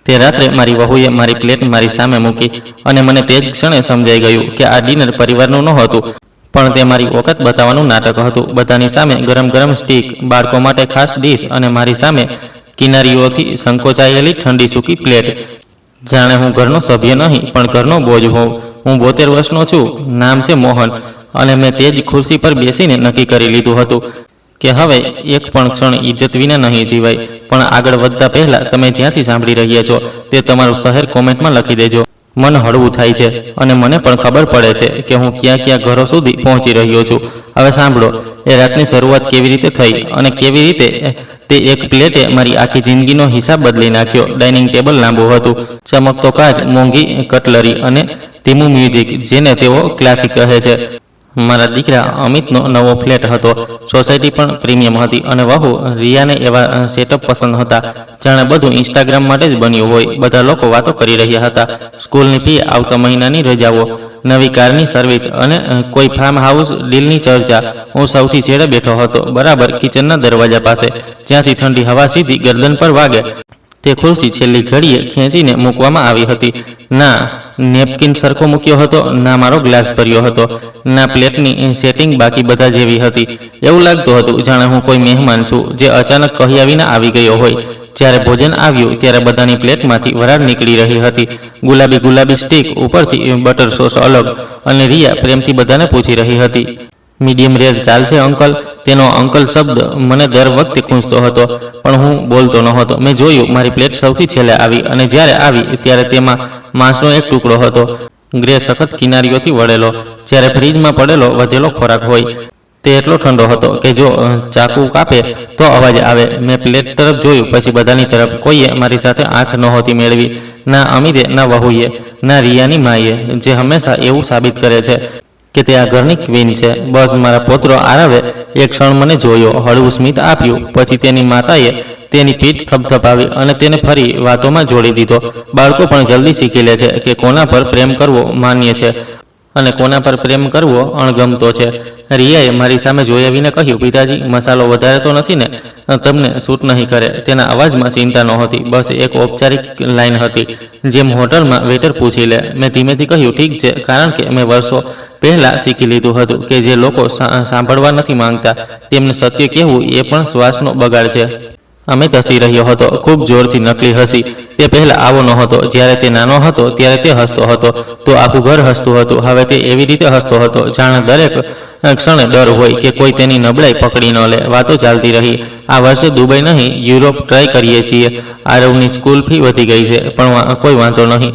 તે રાત્રે મારી વહુએ મારી પ્લેટ મારી સામે મૂકી અને મને તે જ ક્ષણે સમજાઈ ગયું કે આ ડિનર પરિવારનું નહોતું, પણ તે મારી ઓકાત બતાવવાનું નાટક હતું. બધાની સામે ગરમ ગરમ સ્ટીક, બાળકો માટે ખાસ ડીશ અને મારી સામે કિનારીઓથી સંકોચાયેલી ઠંડી સૂકી પ્લેટ. જાણે હું ઘરનો સભ્ય નહીં પણ ઘરનો બોજ હોઉં. હું 72 વર્ષનો છું, નામ છે મોહન, અને મેં તે જ ખુરશી પર બેસીને નક્કી કરી લીધું હતું કે હવે એક પણ ક્ષણ ઇજ્જત વિના નહીં જીવાય. પણ આગળ વધતા પહેલાં તમે જ્યાંથી સાંભળી રહ્યા છો તે તમારું શહેર કોમેન્ટમાં લખી દેજો. મન હળવું થાય છે અને મને પણ ખબર પડે છે કે હું ક્યાં ક્યાં ઘરો સુધી પહોંચી રહ્યો છું. હવે સાંભળો, એ રાતની શરૂઆત કેવી રીતે થઈ અને કેવી રીતે તે એક પ્લેટે મારી આખી જિંદગીનો હિસાબ બદલી નાખ્યો. ડાઇનિંગ ટેબલ લાંબુ હતું, ચમકતો કાચ, મોંઘી કટલરી અને ધીમું મ્યુઝિક, જેને તેઓ ક્લાસિક કહે છે. મારા દીકરા અમિતનો નવો ફ્લેટ હતો, સોસાયટી પણ પ્રીમિયમ હતી અને વહુ રિયાને એવા સેટઅપ પસંદ હતા જાણે બધું ઇન્સ્ટાગ્રામ માટે જ બન્યું હોય. બધા લોકો વાતો કરી રહ્યા હતા, સ્કૂલની ફી, આવતા મહિનાની રજાઓ, નવી કારની સર્વિસ અને કોઈ ફાર્મ હાઉસ ડીલની ચર્ચા. હું સૌથી છેડે બેઠો હતો, બરાબર કિચનના દરવાજા પાસે, જ્યાંથી ઠંડી હવા સીધી ગરદન પર વાગે. તે ખુરશી છેલ્લી ઘડીએ ખેંચીને મૂકવામાં આવી હતી. ના નેપકિન સરખો મૂક્યો હતો, ના મારો ગ્લાસ ભર્યો હતો, ના પ્લેટની સેટિંગ બાકી બધા જેવી હતી. એવું લાગતું હતું જાણે હું કોઈ મહેમાન છું જે અચાનક કહ્યા વિના આવી ગયો હોય. જ્યારે ભોજન આવ્યું ત્યારે બધાની પ્લેટમાંથી વરાળ નીકળી રહી હતી. ગુલાબી ગુલાબી સ્ટીક, ઉપરથી બટર સોસ અલગ, અને રિયા પ્રેમથી બધાને પૂછી રહી હતી, મીડિયમ રેર ચાલશે અંકલ? તેનો અંકલ શબ્દ મને દર વખતે ખૂંચતો હતો, પણ હું બોલતો નહોતો. મેં જોયું, મારી પ્લેટ સૌથી છેલ્લે આવી, અને જ્યારે આવી ત્યારે તેમાં માંસનો એક ટુકડો હતો, ગ્રે સખત કિનારીઓથી વળેલો, જ્યારે ફ્રીજમાં પડેલો વધેલો ખોરાક હોય. તે એટલો ઠંડો હતો કે જો ચાકુ કાપે તો અવાજ આવે. મેં પ્લેટ તરફ જોયું, પછી બધાની તરફ. કોઈએ મારી સાથે આંખ નહોતી મેળવી, ના અમિતે, ના વહુએ, ના રિયાની માએ, જે હંમેશા એવું સાબિત કરે છે કે તે આ ઘરની ક્વીન છે. બસ મારા પોત્રો આરવે એક ક્ષણ મને જોયો, હળવું સ્મિત આપ્યું, પછી તેની માતાએ તેની પીઠ થપથપાવી અને તેને ફરી વાતોમાં જોડી દીધો. બાળકો પણ જલ્દી શીખી લે છે કે કોના પર પ્રેમ કરવો માન્ય છે અને કોના પર પ્રેમ કરવો અણગમતો છે. રિયાએ મારી સામે જોયા વિના કહ્યું, પિતાજી મસાલો વધારે તો નથી ને? તમને સૂટ નહીં કરે. તેના અવાજમાં ચિંતા નહોતી, બસ એક ઔપચારિક લાઈન હતી, જેમ હોટલમાં વેટર પૂછી લે. મેં ધીમેથી કહ્યું, ઠીક છે, કારણ કે મેં વર્ષો પહેલાં શીખી લીધું હતું કે જે લોકો સાંભળવા નથી માંગતા તેમને સત્ય કહેવું એ પણ શ્વાસનો બગાડ છે. અમિત હસી રહ્યો હતો, ખૂબ જોરથી, નકલી હસી. તે પહેલાં આવો નહોતો. જ્યારે તે નાનો હતો ત્યારે તે હસતો હતો તો આખું ઘર હસતું હતું. હવે તે એવી રીતે હસતો હતો જાણે દરેક ક્ષણે ડર હોય કે કોઈ તેની નબળાઈ પકડી ન લે. વાતો ચાલતી રહી. આ વર્ષે દુબઈ નહીં, યુરોપ ટ્રાય કરીએ છીએ. આરવની સ્કૂલ ફી વધી ગઈ છે, પણ કોઈ વાંધો નહીં,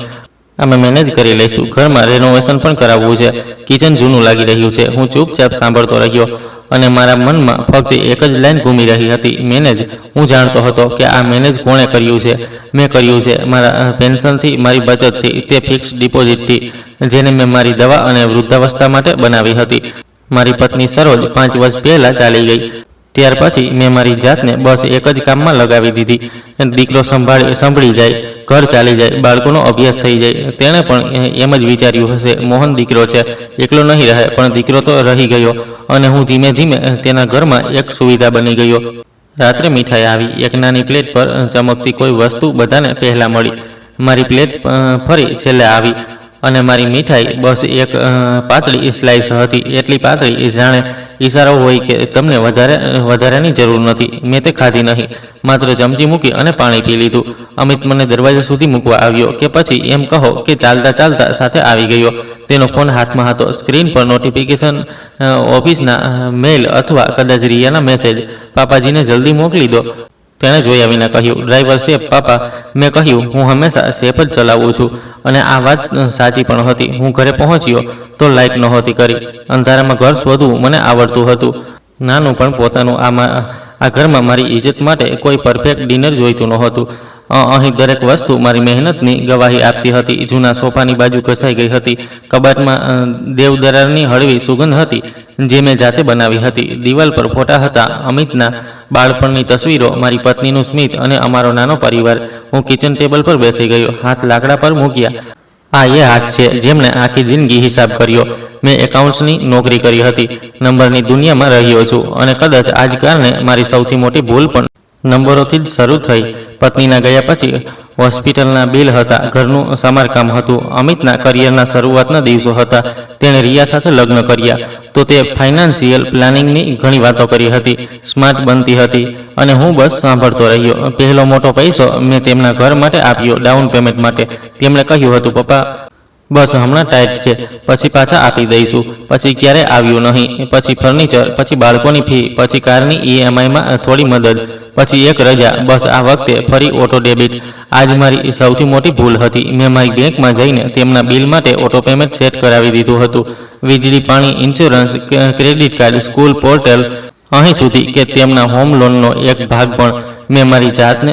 અમે મેનેજ કરી લઈશું. ઘરમાં રેનોવેશન પણ કરાવવું છે. કિચન જૂનું લાગી રહ્યું છે. હું ચૂપચાપ સાંભળતો રહ્યો અને મારા મનમાં ફક્ત એક જ લાઈન ઘૂમી રહી હતી, મેનેજ. હું જાણતો હતો કે આ મેનેજ કોણે કર્યું છે. મેં કર્યું છે, મારા પેન્શનથી, મારી બચતથી, તે ફિક્સ ડિપોઝિટથી જેને મેં મારી દવા અને વૃદ્ધાવસ્થા માટે બનાવી હતી. મારી પત્ની સરોજ 5 વર્ષ પહેલાં ચાલી ગઈ. ત્યાર પછી મેં મારી જાતને બસ એક જ કામમાં લગાવી દીધી. દીકરો સંભળી જાય, ઘર ચાલી જાય, બાળકોનો અભ્યાસ થઈ જાય. તેણે પણ એમ જ વિચાર્યું હશે, મોહન દીકરો છે, એકલો નહીં રહે. પણ દીકરો તો રહી ગયો અને હું ધીમે ધીમે તેના ઘરમાં એક સુવિધા બની ગયો. રાત્રે મીઠાઈ આવી. એક નાની પ્લેટ પર ચમકતી કોઈ વસ્તુ બધાને પહેલાં મળી. મારી પ્લેટ ફરી છેલ્લે આવી અને મારી મીઠાઈ બસ એક પાતળી સ્લાઇસ હતી, એટલી પાતળી જાણે ઈશારો હોય કે તમને વધારાની જરૂર નથી. મેં તે ખાધી નહીં, માત્ર ચમચી મૂકી અને પાણી પી લીધું. અમિત મને દરવાજા સુધી મૂકવા આવ્યો, કે પછી એમ કહો કે ચાલતા ચાલતા સાથે આવી ગયો. તેનો ફોન હાથમાં હતો, સ્ક્રીન પર નોટિફિકેશન, ઓફિસના મેઇલ અથવા કદાચ રિયાના મેસેજ. પાપાજીને જલ્દી મોકલી દો, તેણે જોયા વિના કહ્યું. ડ્રાઈવર સેફ પાપા? મેં કહ્યું, હું હંમેશા સેફ જ ચલાવું છું. અને આ વાત સાચી પણ હતી. હું ઘરે પહોંચ્યો તો લાઇટ નહોતી કરી. અંધારામાં ઘર શોધવું મને આવડતું હતું, નાનું પણ પોતાનું. આ ઘરમાં મારી ઇજ્જત માટે કોઈ પરફેક્ટ ડિનર જોઈતું નહોતું. અહીં દરેક વસ્તુ મારી મહેનતની ગવાહી આપતી હતી. જૂના સોફાની બાજુ ઘસાઈ ગઈ હતી. કબાટમાં દેવદરારની હળવી સુગંધ હતી જે મેં જાતે બનાવી હતી. દિવાલ પર ફોટા હતા, અમિતના બાળપણની તસવીરો, મારી પત્નીનું સ્મિત અને અમારો નાનો પરિવાર. હું કિચન ટેબલ પર બેસી ગયો, હાથ લાકડા પર મૂક્યા. આ એ હાથ છે જેમણે આખી જિંદગી હિસાબ કર્યો. મેં એકાઉન્ટ્સની નોકરી કરી હતી, નંબરની દુનિયામાં રહ્યો છું, અને કદાચ આ જ કારણે મારી સૌથી મોટી ભૂલ પણ નંબરોથી જ શરૂ થઈ. પત્નીના ગયા પછી હોસ્પિટલના બિલ હતા, ઘરનું સમારકામ હતું, અમિતના કરિયરના શરૂઆતના દિવસો હતા. તેણે રિયા સાથે લગ્ન કર્યા તો તે ફાઇનાન્શિયલ પ્લાનિંગની ઘણી વાતો કરી હતી, સ્માર્ટ બનતી હતી અને હું બસ સાંભળતો રહ્યો. પહેલો મોટો પૈસો મેં તેમના ઘર માટે આપ્યો, ડાઉન પેમેન્ટ માટે. તેમણે કહ્યું હતું, પપ્પા બસ હમણાં ટાઈટ છે, પછી પાછા આપી દઈશું. પછી ક્યારે આવ્યું નહીં. પછી ફર્નિચર, પછી બાળકોની ફી, પછી કારની EMIમાં થોડી મદદ, પછી એક રજા. બસ આ વખતે ફરી ઓટો ડેબિટ. આજ મારી સૌથી મોટી ભૂલ હતી. મેં મારી બેંકમાં જઈને તેમના બિલ માટે ઓટો પેમેન્ટ સેટ કરાવી દીધું હતું. વીજળી, પાણી, insurance, credit card, school portal, અહીં સુધી કે તેમના હોમ લોનનો એક ભાગ પણ. મેં મારી જાતને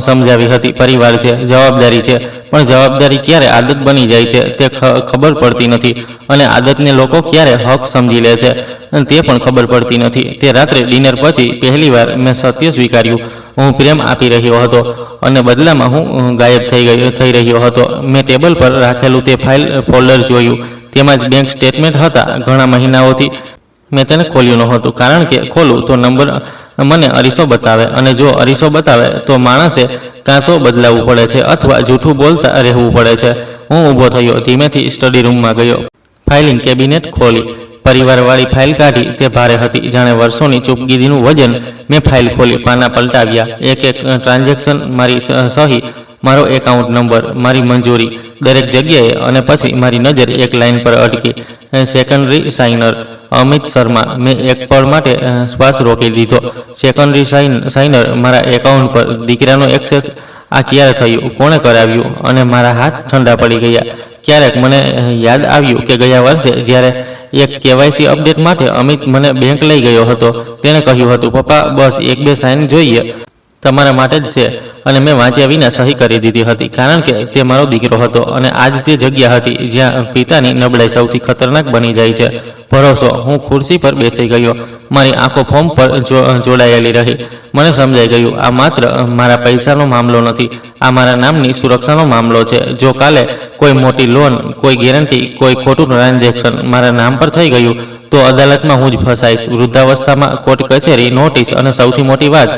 સમજાવી હતી, પરિવાર છે, જવાબદારી છે, પણ જવાબદારી ક્યારે આદત બની જાય છે તે ખબર પડતી નથી, અને આદતને લોકો ક્યારે હક સમજી લે છે તે પણ ખબર પડતી નથી. તે રાત્રે ડિનર પછી પહેલીવાર મેં સત્ય સ્વીકાર્યું. હું પ્રેમ આપી રહ્યો હતો અને બદલામાં હું ગાયબ થઈ રહ્યો હતો. મેં ટેબલ પર રાખેલું તે ફાઇલ ફોલ્ડર જોયું. તેમાં જ બેંક સ્ટેટમેન્ટ હતા. ઘણા મહિનાઓથી મેં તેને ખોલ્યું નહોતું, કારણ કે ખોલું તો નંબર મને અરીસો બતાવે, અને જો અરીસો બતાવે તો માણસે કાં તો બદલાવવું પડે છે અથવા જૂઠું બોલતા રહેવું પડે છે. હું ઊભો થયો, ધીમેથી સ્ટડી રૂમમાં ગયો, ફાઇલિંગ કેબિનેટ ખોલી, પરિવારવાળી ફાઇલ કાઢી. તે ભારે હતી, જાણે વર્ષોની ચૂપગીરીનું વજન. મેં ફાઇલ ખોલી, પાના પલટાવ્યા, એક એક ટ્રાન્ઝેક્શન, મારી સહી, મારો એકાઉન્ટ નંબર, મારી મંજૂરી, દરેક જગ્યાએ. અને પછી મારી નજર એક લાઇન પર અટકી, સેકન્ડરી સાઇનર અમિત શર્મા. મેં એક પળ માટે શ્વાસ રોકી દીધો. સેકન્ડરી સાઇનર મારા એકાઉન્ટ પર, દીકરાનો એક્સેસ. આ ક્યારે થયું? કોણે કરાવ્યું? અને મારા હાથ ઠંડા પડી ગયા. ક્યારેક મને યાદ આવ્યું કે ગયા વર્ષે જ્યારે એક KYC અપડેટ માટે અમિત મને બેંક લઈ ગયો હતો, તેણે કહ્યું હતું, પપ્પા બસ 1-2 સાઇન જોઈએ, તમારા માટે જ છે. અને મેં વાંચ્યા વિના સહી કરી દીધી હતી, કારણ કે તે મારો દીકરો હતો. અને આજ તે જગ્યા હતી જ્યાં પિતાની નબળાઈ સૌથી ખતરનાક બની જાય છે. ભરોસો. હું ખુરશી પર બેસી ગયો, મારી આંખો ફોર્મ પર જોડાયેલી રહી. મને સમજાઈ ગયું, આ માત્ર મારા પૈસાનો મામલો નથી, આ મારા નામની સુરક્ષાનો મામલો છે. જો કાલે કોઈ મોટી લોન, કોઈ ગેરંટી, કોઈ ખોટું ટ્રાન્ઝેક્શન મારા નામ પર થઈ ગયું તો અદાલતમાં હું જ ફસાઈશ. વૃદ્ધાવસ્થામાં કોર્ટ કચેરી, નોટિસ, અને સૌથી મોટી વાત,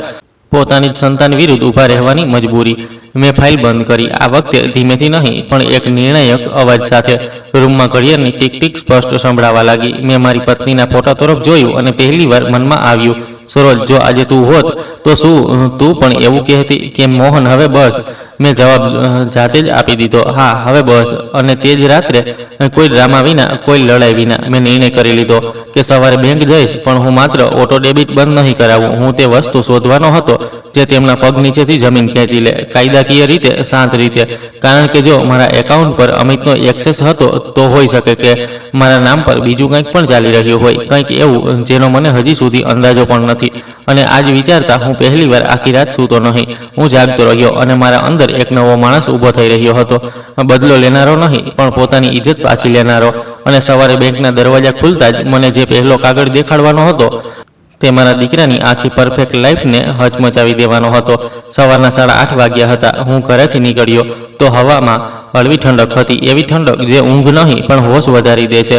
પોતાની જ સંતાન વિરુદ્ધ ઊભા રહેવાની મજબૂરી. મેં ફાઇલ બંધ કરી, આ વખતે ધીમેથી નહીં પણ એક નિર્ણાયક અવાજ સાથે. રૂમમાં ઘડિયાળની ટીક ટીક સ્પષ્ટ સંભળાવા લાગી. મેં મારી પત્નીના ફોટા તરફ જોયું અને પહેલીવાર મનમાં આવ્યું, સરોજ, જો આજે તું હોત તો શું તું પણ એવું કહેતી કે મોહન હવે બસ? મેં જવાબ જાતે જ આપી દીધો, હા હવે બસ. અને તે જ રાત્રે, કોઈ ડ્રામા વિના, કોઈ લડાઈ વિના, મેં નિર્ણય કરી લીધો કે સવારે બેંક જઈશ, પણ હું માત્ર ઓટો ડેબિટ બંધ નહીં કરાવું. હું તે વસ્તુ શોધવાનો હતો જે તેમના પગ નીચેથી જમીન ખેંચી લે, કાયદાકીય રીતે, શાંત રીતે. કારણ કે જો મારા એકાઉન્ટ પર અમિતનો એક્સેસ હતો તો હોઈ શકે કે મારા નામ પર બીજું કંઈક પણ ચાલી રહ્યું હોય, કંઈક એવું જેનો મને હજી સુધી અંદાજો પણ નથી. અને આજ વિચારતા હું પહેલીવાર આખી રાત સૂતો નહીં. હું જાગતો રહ્યો અને મારા અંદર એક નવો માણસ ઊભો થઈ રહ્યો હતો. બદલો લેનારો નહીં, પણ પોતાની ઇજ્જત પાછી લેનારો. અને સવારે બેંકના દરવાજા ખુલતા જ મને જે પહેલો કાગળ દેખાડવાનો હતો તે મારા દીકરાની આખી પરફેક્ટ લાઈફને હચમચાવી દેવાનો હતો. સવારના 8:30 વાગ્યા હતા. હું ઘરેથી નીકળ્યો તો હવામાં હળવી ઠંડક હતી, એવી ઠંડક જે ઊંઘ નહીં પણ હોશ વધારી દે છે.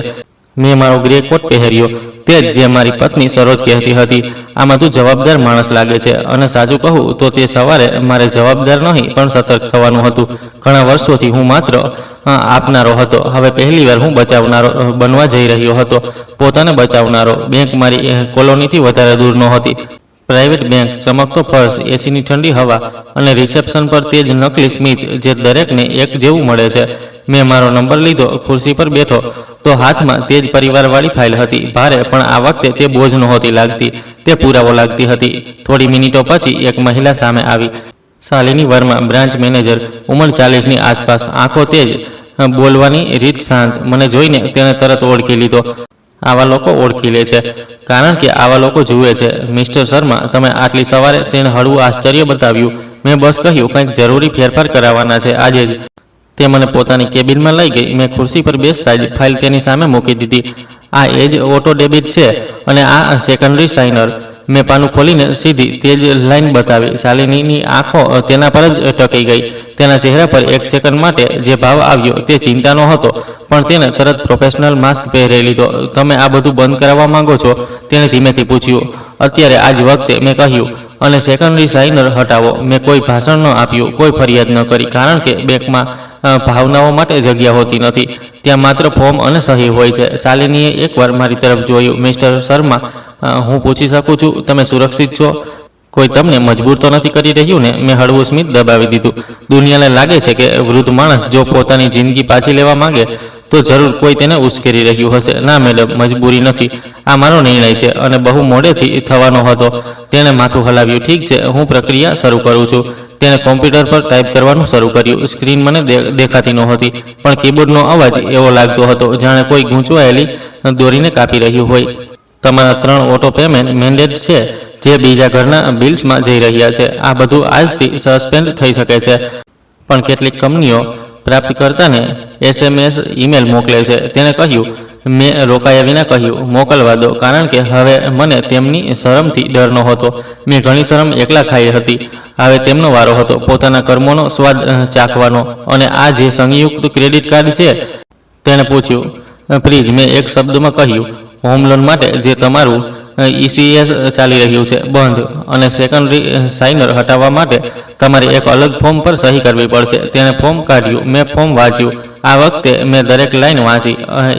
મેં મારો ગ્રે કોટ પહેર્યો, તે જ જે મારી પત્ની સરોજ કહેતી હતી, આમાં તું જવાબદાર માણસ લાગે છે. અને સાચું કહું તો તે સવારે મારે જવાબદાર નહીં પણ સતર્ક થવાનું હતું. ઘણા વર્ષોથી હું માત્ર આપનારો હતો, હવે પહેલીવાર હું બચાવનારો બનવા જઈ રહ્યો હતો. પોતાને બચાવનારો. બેંક મારી કોલોનીથી વધારે દૂર નહોતી. પ્રાઇવેટ બેંક, ચમકતો ફર્શ, એસીની ઠંડી હવા, અને રિસેપ્શન પર તે જ નકલી સ્મિત જે દરેકને એક જેવું મળે છે. મેં મારો નંબર લીધો, ખુરશી પર બેઠો તો હાથમાં તે જ પરિવારવાળી ફાઇલ હતી, ભારે, પણ આ વખતે તે બોજ નહોતી લાગતી, તે પુરાવો લાગતી હતી. થોડી મિનિટો પછી એક મહિલા સામે આવી, શાલિની વર્મા, બ્રાન્ચ મેનેજર, ઉંમર 40ની આસપાસ, આંખો તેજ, બોલવાની રીત શાંત. મને જોઈને તેને તરત ઓળખી લીધો. આવા લોકો ઓળખી લે છે, કારણ કે આવા લોકો જુએ છે. મિસ્ટર શર્મા, તમે આટલી સવારે? તેને હળવું આશ્ચર્ય બતાવ્યું. મેં બસ કહ્યું, કંઈક જરૂરી ફેરફાર કરાવવાના છે આજે જ. તે મને પોતાની કેબિનમાં લઈ ગઈ. મેં ખુરશી પર બેસતા જ ફાઇલ તેની સામે મૂકી દીધી. આ એ જ ઓટો ડેબિટ છે અને આ સેકન્ડરી સાઇનર. મેં પાનું ખોલીને સીધી તે જ લાઈન બતાવી. શાલિનીની આંખો તેના પર જ ટકી ગઈ. તેના ચહેરા પર એક સેકન્ડ માટે જે ભાવ આવ્યો તે ચિંતાનો હતો, પણ તેને તરત પ્રોફેશનલ માસ્ક પહેરી લીધો. તમે આ બધું બંધ કરાવવા માંગો છો? તેણે ધીમેથી પૂછ્યું. અત્યારે આ જ વખતે મેં કહ્યું, અને સેકન્ડરી સાઇનર હટાવો. મેં કોઈ ભાષણ ન આપ્યું, કોઈ ફરિયાદ ન કરી, કારણ કે બેંકમાં ભાવનાઓ માટે જગ્યા હોતી નથી. ત્યાં માત્ર ફોર્મ અને સહી હોય છે. શાલિનીએ એકવાર મારી તરફ જોયું. મિસ્ટર શર્મા, હું પૂછી શકું છું, તમે સુરક્ષિત છો? કોઈ તમને મજબૂર તો નથી કરી રહ્યું ને? મેં હળવું સ્મિત દબાવી દીધું. દુનિયાને લાગે છે કે વૃદ્ધ માણસ જો પોતાની જિંદગી પાછી લેવા માંગે તો જરૂર કોઈ તેને ઉશ્કેરી રહ્યું હશે. ના મેડમ, મજબૂરી નથી. આ મારો નિર્ણય છે અને બહુ મોડેથી થવાનો હતો. તેણે માથું હલાવ્યું. ઠીક છે, હું પ્રક્રિયા શરૂ કરું છું. તેણે કોમ્પ્યુટર પર ટાઈપ કરવાનું શરૂ કર્યું. સ્ક્રીન મને દેખાતી નહોતી, પણ કીબોર્ડનો અવાજ એવો લાગતો હતો જાણે કોઈ ગૂંચવાયેલી દોરીને કાપી રહ્યું હોય. તમારા 3 ઓટો પેમેન્ટ મેન્ડેટ છે જે બીજા ઘરના બિલ્સમાં જઈ રહ્યા છે. આ બધું આજથી સસ્પેન્ડ થઈ શકે છે, પણ કેટલીક કંપનીઓ પ્રાપ્તકર્તાને SMS ઈમેલ મોકલે છે. તેણે કહ્યું. મેં રોકાયા વિના કહ્યું, મોકલવા દો, કારણ કે હવે મને તેમની શરમથી ડર નહોતો. મેં ઘણી શરમ એકલા ખાઈ હતી. હવે તેમનો વારો હતો પોતાના કર્મોનો સ્વાદ ચાખવાનો. અને આ જે સંયુક્ત ક્રેડિટ કાર્ડ છે? તેણે પૂછ્યું. પ્લીઝ, મેં એક શબ્દમાં કહ્યું. હોમ લોન માટે જે તમારું ECS ચાલી રહ્યું છે, બંધ. અને સેકન્ડરી સાઇનર હટાવવા માટે તમારે એક અલગ ફોર્મ પર સહી કરવી પડશે. તેણે ફોર્મ કાઢ્યું. મેં ફોર્મ વાંચ્યું. આ વખતે મેં દરેક લાઈન વાંચી.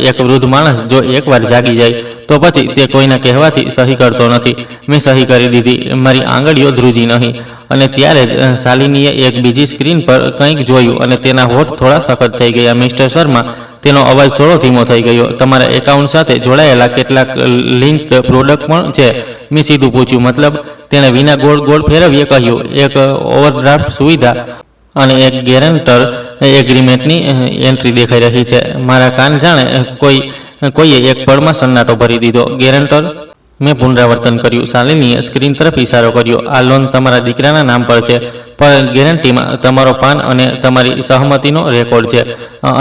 એક વૃદ્ધ માણસ જો એકવાર જાગી જાય તો પછી તે કોઈના કહેવાથી સહી કરતો નથી. મેં સહી કરી દીધી. મારી આંગળીઓ ધ્રુજી નહીં. અને ત્યારે જ શાલિનીએ એક બીજી સ્ક્રીન પર કંઈક જોયું અને તેના હોઠ થોડા સખત થઈ ગયા. મિસ્ટર શર્મા, તેનો અવાજ થોડો ધીમો થઈ ગયો, તમારા એકાઉન્ટ સાથે જોડાયેલા કેટલાક લિંક્ડ પ્રોડક્ટ પણ છે? મેં સીધું પૂછ્યું. મતલબ? તેણે વિના ગોળ ફેરવીએ કહ્યું. એક ઓવરડ્રાફ્ટ સુવિધા અને એક ગેરંટર એગ્રીમેન્ટની એન્ટ્રી દેખાઈ રહી છે. મારા કાન જાણે કોઈએ એક પળમાં સન્નાટો ભરી દીધો. ગેરંટર? મેં પુનરાવર્તન કર્યું. શાલિનીએ સ્ક્રીન તરફ ઇશારો કર્યો. આ લોન તમારા દીકરાના નામ પર છે, પણ ગેરંટીમાં તમારો પાન અને તમારી સહમતિનો રેકોર્ડ છે.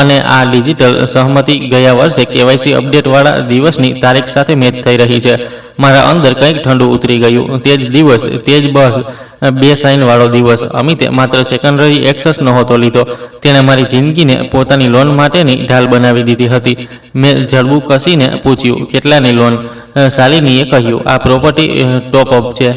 અને આ ડિજિટલ સહમતિ ગયા વર્ષે KYC અપડેટવાળા દિવસની તારીખ સાથે મેચ થઈ રહી છે. મારા અંદર કંઈક ઠંડુ ઉતરી ગયું. તે જ દિવસ, તે જ બસ 2 સાઇનવાળો દિવસ. અમિતે માત્ર સેકન્ડરી એક્સેસ નહોતો લીધો, તેણે મારી જિંદગીને પોતાની લોન માટેની ઢાલ બનાવી દીધી હતી. મેં જડબું કસીને પૂછ્યું, કેટલાની લોન? શાલિનીએ કહ્યું, આ પ્રોપર્ટી ટોપઅપ છે.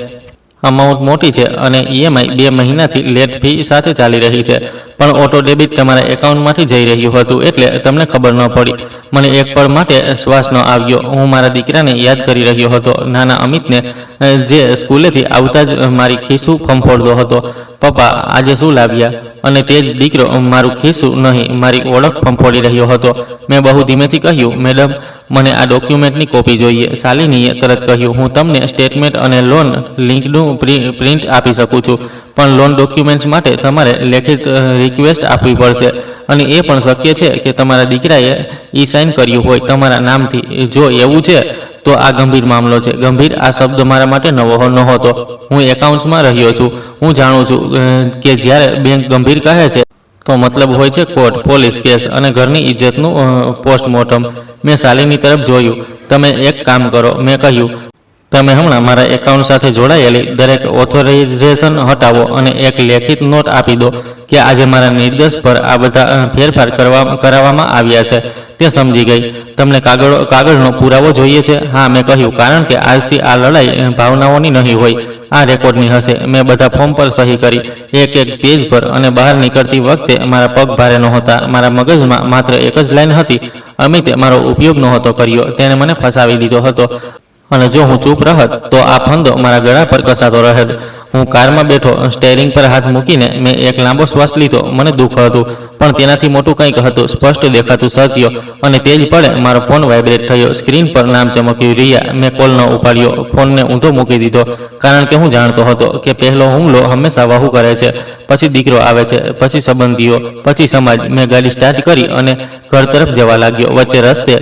અમાઉન્ટ મોટી છે અને EMI 2 મહિનાથી લેટ ફી સાથે ચાલી રહી છે. પણ ઓટો ડેબિટ તમારા એકાઉન્ટમાંથી જઈ રહ્યું હતું, એટલે તમને ખબર ન પડી. મને એક પળ માટે શ્વાસ ન આવ્યો. હું મારા દીકરાને યાદ કરી રહ્યો હતો, નાના અમિતને, જે સ્કૂલેથી આવતા જ મારી ખીસું ફંફોડતો હતો. પપ્પા, આજે શું લાવ્યા? અને તે જ દીકરો મારું ખીસું નહીં, મારી ઓળખ ફંફોડી રહ્યો હતો. મેં બહુ ધીમેથી કહ્યું, મેડમ, મને આ ડોક્યુમેન્ટની કોપી જોઈએ. શાલિનીએ તરત કહ્યું, હું તમને સ્ટેટમેન્ટ અને લોન લિંકનું પ્રિન્ટ આપી શકું છું, પણ લોન ડોક્યુમેન્ટ્સ માટે તમારે લેખિત રિક્વેસ્ટ આપવી પડશે. અને એ પણ શક્ય છે કે તમારા દીકરાએ સાઇન કર્યું હોય તમારા નામથી. જો એવું છે તો આ ગંભીર મામલો છે. ગંભીર, આ શબ્દ મારા માટે નવો નહોતો. હું એકાઉન્ટ્સમાં રહ્યો છું. હું જાણું છું કે જ્યારે બેંક ગંભીર કહે છે તો મતલબ હોય છે કોર્ટ, પોલીસ કેસ અને ઘરની ઇજ્જતનું પોસ્ટમોર્ટમ. મેં શાલિની તરફ જોયું. તમે એક કામ કરો, મેં કહ્યું, તમે હમણાં મારા એકાઉન્ટ સાથે જોડાયેલી દરેક ઓથોરાઇઝેશન હટાવો અને એક લેખિત નોટ આપી દો કે આજે મારા નિર્દેશ પર આ બધા ફેરફાર કરાવવામાં આવ્યા છે. તે સમજી ગઈ. તમને કાગળનો પુરાવો જોઈએ છે? હા, મેં કહ્યું, કારણ કે આજથી આ લડાઈ ભાવનાઓની નહીં હોય, આ રેકોર્ડની હશે. મેં બધા ફોર્મ પર સહી કરી, એક પેજ પર, અને બહાર નીકળતી વખતે મારા પગ ભારે નહોતા. મારા મગજમાં માત્ર એક જ લાઈન હતી, અમિતે મારો ઉપયોગ નહોતો કર્યો, તેણે મને ફસાવી દીધો હતો. અને જો હું ચૂપ રહત તો આ ફંદો મારા ગળા પર કસાતો રહેત. હું કારમાં બેઠો, સ્ટેરિંગ પર હાથ મૂકીને મેં એક લાંબો શ્વાસ લીધો. મને દુઃખ હતું, પણ તેનાથી મોટું કંઈક હતું, સ્પષ્ટ દેખાતું સત્ય. અને તે જ પળે મારો ફોન વાઇબ્રેટ થયો. સ્ક્રીન પર નામ ચમક્યું, રિયા. મેં કોલ ન ઉપાડ્યો, ફોનને ઊંધો મૂકી દીધો, કારણ કે હું જાણતો હતો કે પહેલો હુમલો હંમેશા વહુ કરે છે, પછી દીકરો આવે છે, પછી સંબંધીઓ, પછી સમાજ. મેં ગાડી સ્ટાર્ટ કરી અને ઘર તરફ જવા લાગ્યો. વચ્ચે રસ્તે